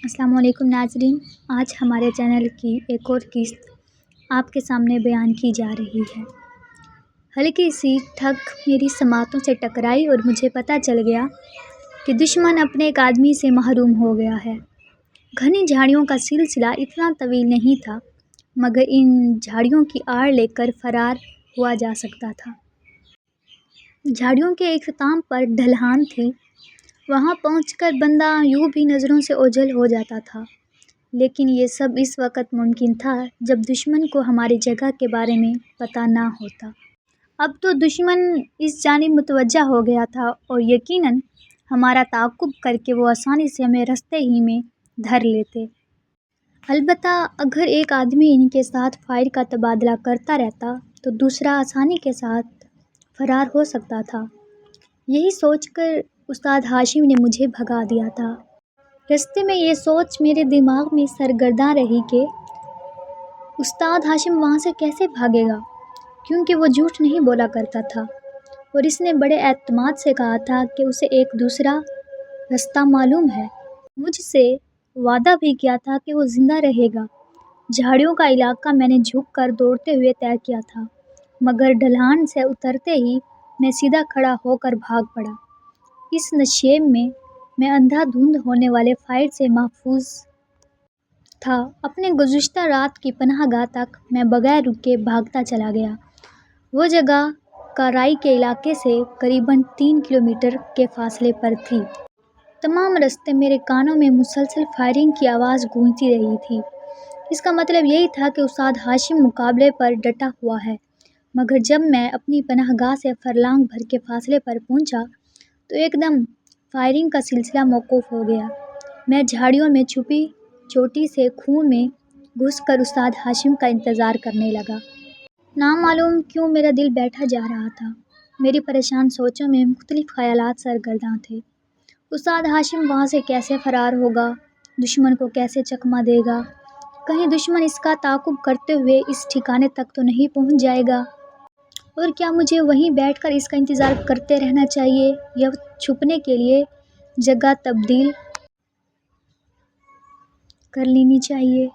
السلام علیکم ناظرین، آج ہمارے چینل کی ایک اور قسط آپ کے سامنے بیان کی جا رہی ہے۔ ہلکی سی ٹھک میری سماعتوں سے ٹکرائی اور مجھے پتہ چل گیا کہ دشمن اپنے ایک آدمی سے محروم ہو گیا ہے۔ گھنی جھاڑیوں کا سلسلہ اتنا طویل نہیں تھا مگر ان جھاڑیوں کی آڑ لے کر فرار ہوا جا سکتا تھا۔ جھاڑیوں کے اختتام پر ڈھلان تھی، وہاں پہنچ کر بندہ یوں بھی نظروں سے اوجھل ہو جاتا تھا، لیکن یہ سب اس وقت ممکن تھا جب دشمن کو ہماری جگہ کے بارے میں پتہ نہ ہوتا۔ اب تو دشمن اس جانب متوجہ ہو گیا تھا اور یقیناً ہمارا تعاقب کر کے وہ آسانی سے ہمیں رستے ہی میں دھر لیتے۔ البتہ اگر ایک آدمی ان کے ساتھ فائر کا تبادلہ کرتا رہتا تو دوسرا آسانی کے ساتھ فرار ہو سکتا تھا۔ یہی سوچ کر استاد ہاشم نے مجھے بھگا دیا تھا۔ رستے میں یہ سوچ میرے دماغ میں سرگرداں رہی کہ استاد ہاشم وہاں سے کیسے بھاگے گا، کیونکہ وہ جھوٹ نہیں بولا کرتا تھا اور اس نے بڑے اعتماد سے کہا تھا کہ اسے ایک دوسرا رستہ معلوم ہے۔ مجھ سے وعدہ بھی کیا تھا کہ وہ زندہ رہے گا۔ جھاڑیوں کا علاقہ میں نے جھک کر دوڑتے ہوئے طے کیا تھا، مگر ڈھلان سے اترتے ہی میں سیدھا کھڑا ہو کر بھاگ پڑا۔ اس نشیب میں اندھا دھند ہونے والے فائر سے محفوظ تھا۔ اپنے گزشتہ رات کی پناہ گاہ تک میں بغیر رکے بھاگتا چلا گیا۔ وہ جگہ کارائی کے علاقے سے قریباً 3 کلومیٹر کے فاصلے پر تھی۔ تمام راستے میرے کانوں میں مسلسل فائرنگ کی آواز گونجتی رہی تھی۔ اس کا مطلب یہی تھا کہ استاد ہاشم مقابلے پر ڈٹا ہوا ہے۔ مگر جب میں اپنی پناہ گاہ سے فرلانگ بھر کے فاصلے پر پہنچا تو ایک دم فائرنگ کا سلسلہ موقوف ہو گیا۔ میں جھاڑیوں میں چھپی چوٹی سے خون میں گھس کر استاد ہاشم کا انتظار کرنے لگا۔ نامعلوم کیوں میرا دل بیٹھا جا رہا تھا۔ میری پریشان سوچوں میں مختلف خیالات سرگرداں تھے۔ استاد ہاشم وہاں سے کیسے فرار ہوگا، دشمن کو کیسے چکمہ دے گا، کہیں دشمن اس کا تعاقب کرتے ہوئے اس ٹھکانے تک تو نہیں پہنچ جائے گا، اور کیا مجھے وہیں بیٹھ کر اس کا انتظار کرتے رہنا چاہیے یا چھپنے کے لیے جگہ تبدیل کر لینی چاہیے۔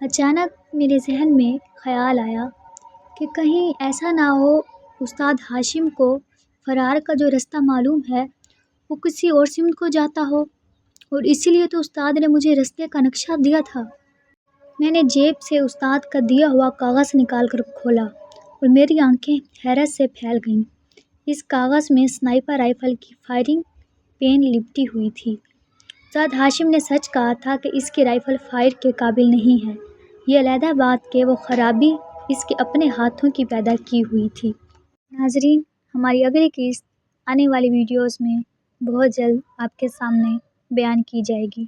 اچانک میرے ذہن میں خیال آیا کہ کہیں ایسا نہ ہو استاد ہاشم کو فرار کا جو رستہ معلوم ہے وہ کسی اور سمت کو جاتا ہو، اور اسی لیے تو استاد نے مجھے رستے کا نقشہ دیا تھا۔ میں نے جیب سے استاد کا دیا ہوا کاغذ نکال کر کھولا اور میری آنکھیں حیرت سے پھیل گئیں۔ اس کاغذ میں سنائپر رائفل کی فائرنگ پن لپٹی ہوئی تھی۔ استاد ہاشم نے سچ کہا تھا کہ اس کی رائفل فائر کے قابل نہیں ہے۔ یہ علیحدہ بات کہ وہ خرابی اس کے اپنے ہاتھوں کی پیدا کی ہوئی تھی۔ ناظرین، ہماری اگلی قسط آنے والی ویڈیوز میں بہت جلد آپ کے سامنے بیان کی جائے گی۔